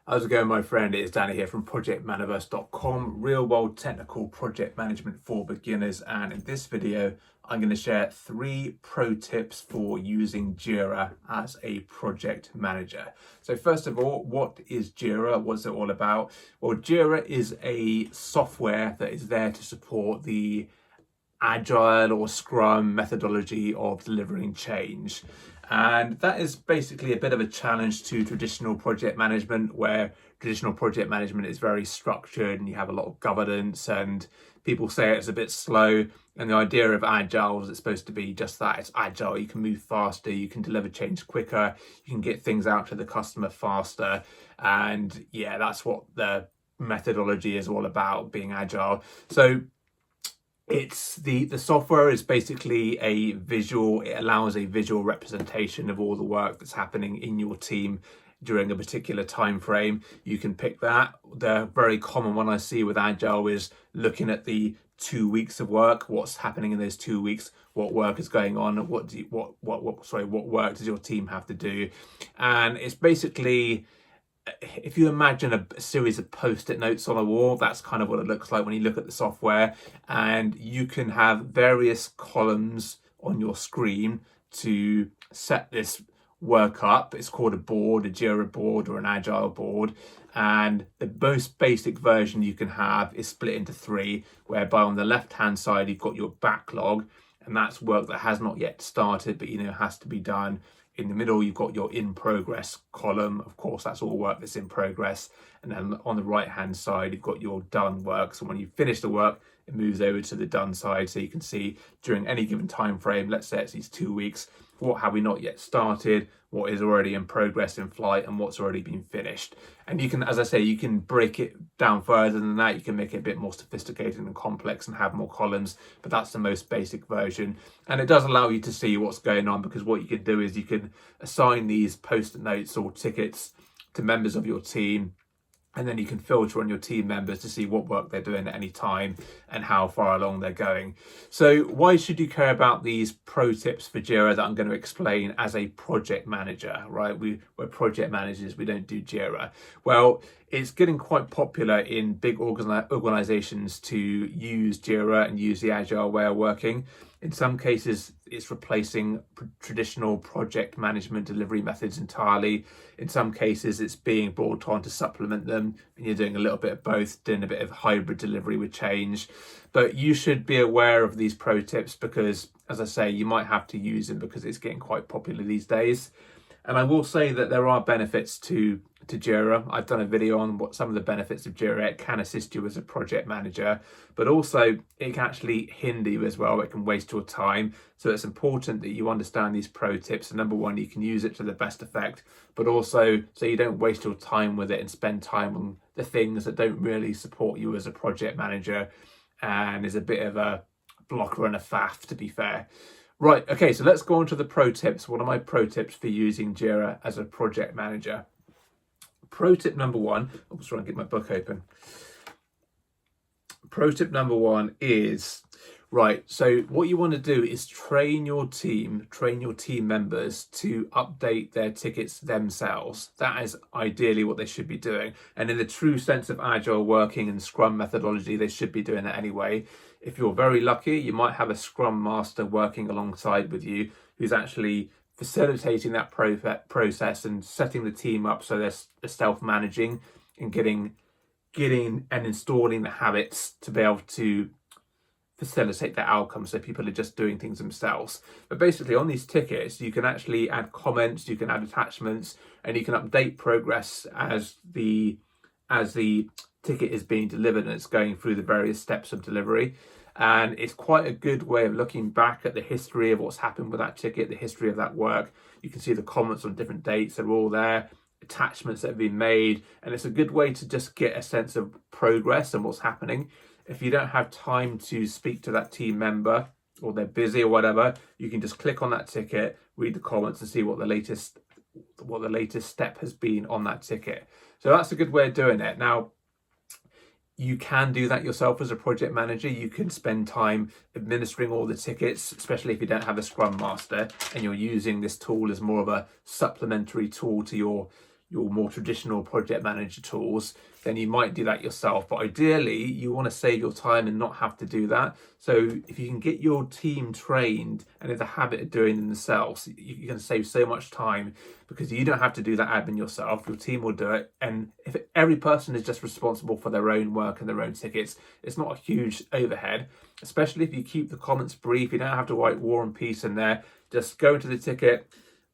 How's it going, my friend? It's Danny here from projectmaniverse.com, real world technical project management for beginners. And in this video, I'm going to share 3 pro tips for using JIRA as a project manager. So first of all, what is JIRA? What's it all about? Well, JIRA is a software that is there to support the Agile or Scrum methodology of delivering change. And that is basically a bit of a challenge to traditional project management, where traditional project management is very structured and you have a lot of governance and people say it's a bit slow. And the idea of Agile is it's supposed to be just that. It's Agile. You can move faster, you can deliver change quicker, you can get things out to the customer faster. And yeah, that's what the methodology is all about, being Agile. So it's the software is basically a visual. It allows a visual representation of all the work that's happening in your team during a particular time frame. You can pick that. The very common one I see with Agile is looking at the 2 weeks of work, what's happening in those 2 weeks, what work is going on, what work does your team have to do. And it's basically, if you imagine a series of post-it notes on a wall, that's kind of what it looks like when you look at the software. And you can have various columns on your screen to set this work up. It's called a board, a JIRA board or an Agile board. And the most basic version you can have is split into 3, whereby on the left-hand side, you've got your backlog, and that's work that has not yet started, but has to be done. In the middle, you've got your in progress column. Of course, that's all work that's in progress. And then on the right hand side, you've got your done work. So when you finish the work, it moves over to the done side. So you can see during any given time frame, let's say it's these 2 weeks, what have we not yet started, what is already in progress in flight, and what's already been finished. And you can, as I say, you can break it down further than that. You can make it a bit more sophisticated and complex and have more columns, but that's the most basic version. And it does allow you to see what's going on, because what you can do is you can assign these post-it notes or tickets to members of your team, and then you can filter on your team members to see what work they're doing at any time and how far along they're going. So why should you care about these pro tips for JIRA that I'm going to explain as a project manager, right? We're project managers, we don't do JIRA. Well, it's getting quite popular in big organizations to use JIRA and use the Agile way of working. In some cases, it's replacing traditional project management delivery methods entirely. In some cases, it's being brought on to supplement them, and you're doing a little bit of both, doing a bit of hybrid delivery with change. But you should be aware of these pro tips because, as I say, you might have to use them because it's getting quite popular these days. And I will say that there are benefits to JIRA. I've done a video on what some of the benefits of JIRA. It can assist you as a project manager, but also it can actually hinder you as well. It can waste your time. So it's important that you understand these pro tips. And number one, you can use it to the best effect, but also so you don't waste your time with it and spend time on the things that don't really support you as a project manager and is a bit of a blocker and a faff, to be fair. Right, okay, so let's go on to the pro tips. What are my pro tips for using JIRA as a project manager? Pro tip number 1, I'll just try and get my book open. Pro tip number 1 is, right, so what you want to do is train your team members to update their tickets themselves. That is ideally what they should be doing. And in the true sense of Agile working and Scrum methodology, they should be doing that anyway. If you're very lucky, you might have a Scrum Master working alongside with you who's actually facilitating that process and setting the team up so they're self-managing and getting and installing the habits to be able to facilitate that outcome, so people are just doing things themselves. But basically on these tickets, you can actually add comments, you can add attachments, and you can update progress as the ticket is being delivered and it's going through the various steps of delivery. And it's quite a good way of looking back at the history of what's happened with that ticket, the history of that work. You can see the comments on different dates, they're all there, attachments that have been made, and it's a good way to just get a sense of progress and what's happening. If you don't have time to speak to that team member, or they're busy or whatever, you can just click on that ticket, read the comments and see what the latest step has been on that ticket. So that's a good way of doing it. Now, you can do that yourself as a project manager. You can spend time administering all the tickets, especially if you don't have a Scrum Master and you're using this tool as more of a supplementary tool to your your more traditional project manager tools, then you might do that yourself. But ideally, you want to save your time and not have to do that. So if you can get your team trained and in the habit of doing them themselves, you can save so much time because you don't have to do that admin yourself. Your team will do it. And if every person is just responsible for their own work and their own tickets, it's not a huge overhead, especially if you keep the comments brief. You don't have to write War and Peace in there. Just go into the ticket,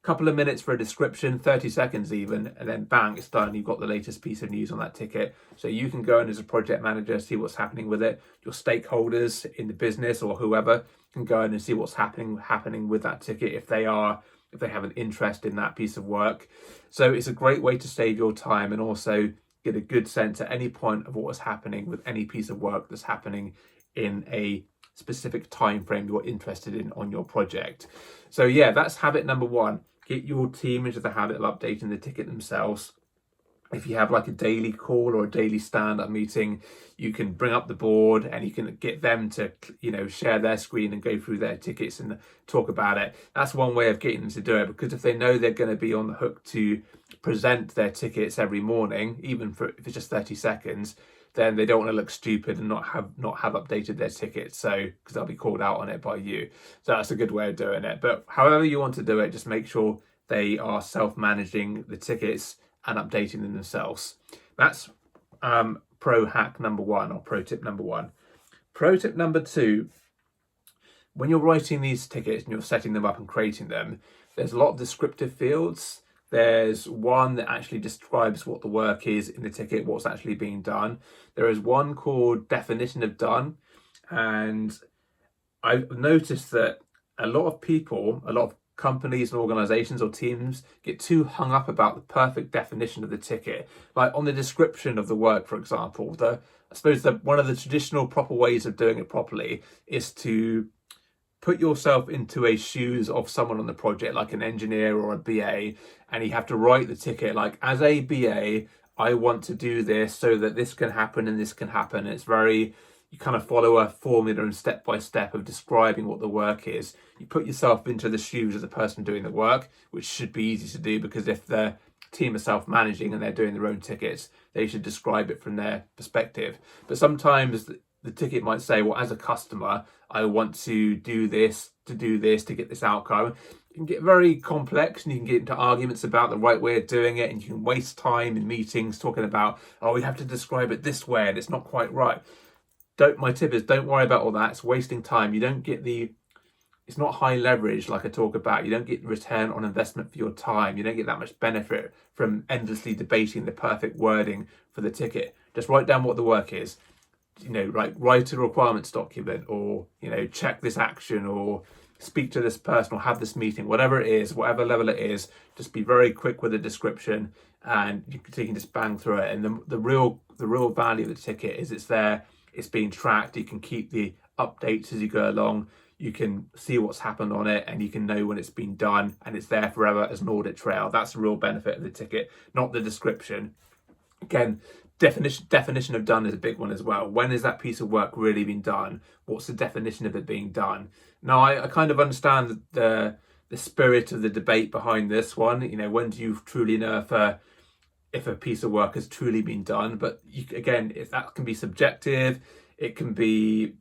couple of minutes for a description, 30 seconds even, and then bang, it's done. You've got the latest piece of news on that ticket. So you can go in as a project manager, see what's happening with it. Your stakeholders in the business or whoever can go in and see what's happening with that ticket if they have an interest in that piece of work. So it's a great way to save your time and also get a good sense at any point of what is happening with any piece of work that's happening in a specific time frame you're interested in on your project. So yeah, that's habit number one. Get your team into the habit of updating the ticket themselves. If you have like a daily call or a daily stand-up meeting, you can bring up the board and you can get them to, share their screen and go through their tickets and talk about it. That's one way of getting them to do it, because if they know they're going to be on the hook to present their tickets every morning, even if it's just 30 seconds, then they don't want to look stupid and not have updated their tickets. So, because they'll be called out on it by you. So that's a good way of doing it. But however you want to do it, just make sure they are self-managing the tickets and updating them themselves. That's pro hack number one, or pro tip number one. Pro tip number two, when you're writing these tickets and you're setting them up and creating them, there's a lot of descriptive fields. There's one that actually describes what the work is in the ticket, what's actually being done. There is one called definition of done. And I've noticed that a lot of people, a lot of companies and organizations or teams get too hung up about the perfect definition of the ticket. Like on the description of the work, for example, I suppose one of the traditional proper ways of doing it properly is to put yourself into a shoes of someone on the project, like an engineer or a BA, and you have to write the ticket like, as a BA, I want to do this so that this can happen and this can happen. And it's you kind of follow a formula and step by step of describing what the work is. You put yourself into the shoes of the person doing the work, which should be easy to do, because if the team are self-managing and they're doing their own tickets, they should describe it from their perspective. But sometimes the ticket might say, well, as a customer, I want to do this, to get this outcome. You can get very complex and you can get into arguments about the right way of doing it, and you can waste time in meetings talking about, oh, we have to describe it this way and it's not quite right. My tip is, don't worry about all that. It's wasting time. You don't get it's not high leverage like I talk about. You don't get return on investment for your time. You don't get that much benefit from endlessly debating the perfect wording for the ticket. Just write down what the work is. Like write a requirements document, or, check this action, or speak to this person, or have this meeting, whatever it is, whatever level it is. Just be very quick with the description, and you can just bang through it. And the real value of the ticket is it's there, it's being tracked. You can keep the updates as you go along. You can see what's happened on it, and you can know when it's been done, and it's there forever as an audit trail. That's the real benefit of the ticket, not the description. Again, definition of done is a big one as well. When is that piece of work really been done? What's the definition of it being done? Now, I kind of understand the spirit of the debate behind this one. When do you truly know if a piece of work has truly been done? But if that can be subjective, it can be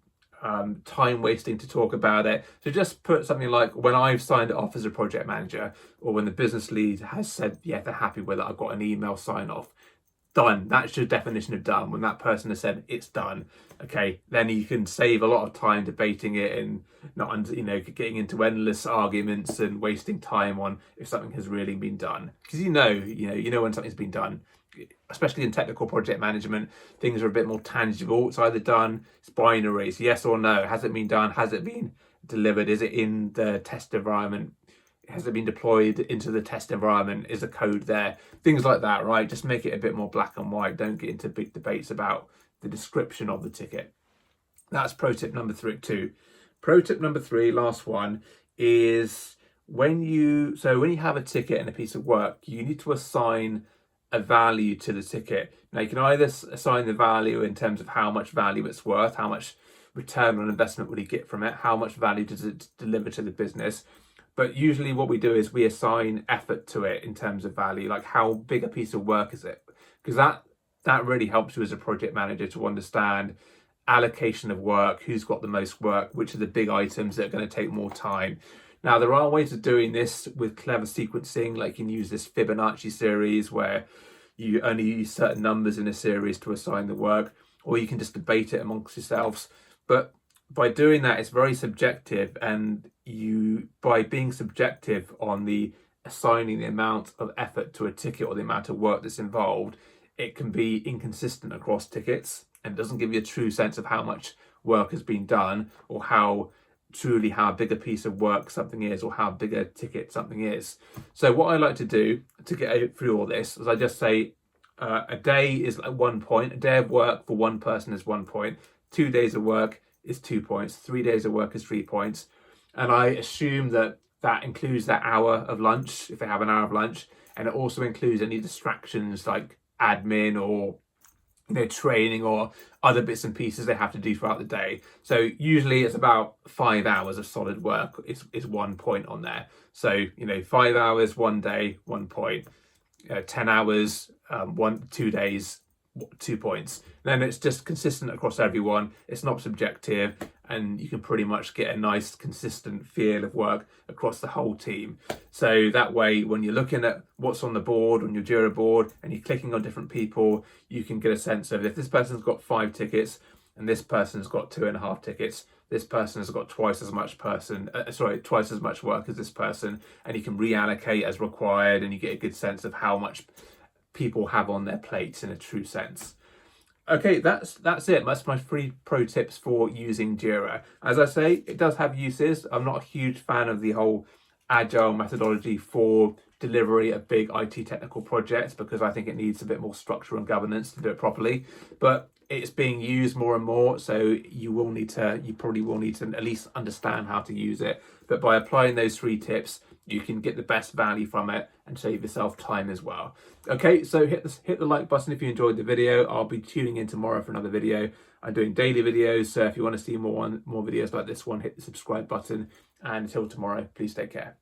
time wasting to talk about it. So just put something like, when I've signed it off as a project manager, or when the business lead has said, yeah, they're happy with it, I've got an email sign off. Done. That's your definition of done. When that person has said it's done, okay, then you can save a lot of time debating it and not, getting into endless arguments and wasting time on if something has really been done. Because you know when something's been done. Especially in technical project management, things are a bit more tangible. It's either done, it's binary, it's yes or no. Has it been done? Has it been delivered? Is it in the test environment? Has it been deployed into the test environment? Is the code there? Things like that, right? Just make it a bit more black and white. Don't get into big debates about the description of the ticket. That's pro tip number 2. Pro tip number 3, last one, is when you have a ticket and a piece of work, you need to assign a value to the ticket. Now, you can either assign the value in terms of how much value it's worth, how much return on investment will you get from it, how much value does it deliver to the business. But usually what we do is we assign effort to it in terms of value, like how big a piece of work is it? Because that really helps you as a project manager to understand allocation of work, who's got the most work, which are the big items that are going to take more time. Now, there are ways of doing this with clever sequencing, like you can use this Fibonacci series where you only use certain numbers in a series to assign the work, or you can just debate it amongst yourselves. But by doing that, it's very subjective, and by being subjective on the assigning the amount of effort to a ticket or the amount of work that's involved, it can be inconsistent across tickets and doesn't give you a true sense of how much work has been done, or how big a piece of work something is, or how big a ticket something is. So what I like to do to get through all this is I just say a day is like 1 point. A day of work for one person is 1 point. 2 days of work is 2 points. 3 days of work is 3 points. And I assume that includes that hour of lunch, if they have an hour of lunch, and it also includes any distractions like admin or training or other bits and pieces they have to do throughout the day. So usually it's about 5 hours of solid work is 1 point on there. So 5 hours 1 day, 1 point. 10 hours 2 days, 2 points. Then it's just consistent across everyone. It's not subjective, and you can pretty much get a nice consistent feel of work across the whole team. So that way, when you're looking at what's on the board, on your JIRA board, and you're clicking on different people, you can get a sense of if this person's got 5 tickets and this person's got 2.5 tickets, this person has got twice as much work as this person, and you can reallocate as required, and you get a good sense of how much people have on their plates in a true sense. Okay, that's it. That's my 3 pro tips for using JIRA. As I say, it does have uses. I'm not a huge fan of the whole agile methodology for delivery of big IT technical projects, because I think it needs a bit more structure and governance to do it properly. But it's being used more and more, so you probably will need to at least understand how to use it. But by applying those 3 tips, you can get the best value from it and save yourself time as well. Okay, so hit the like button if you enjoyed the video. I'll be tuning in tomorrow for another video. I'm doing daily videos, so if you want to see more videos like this one, hit the subscribe button. And until tomorrow, please take care.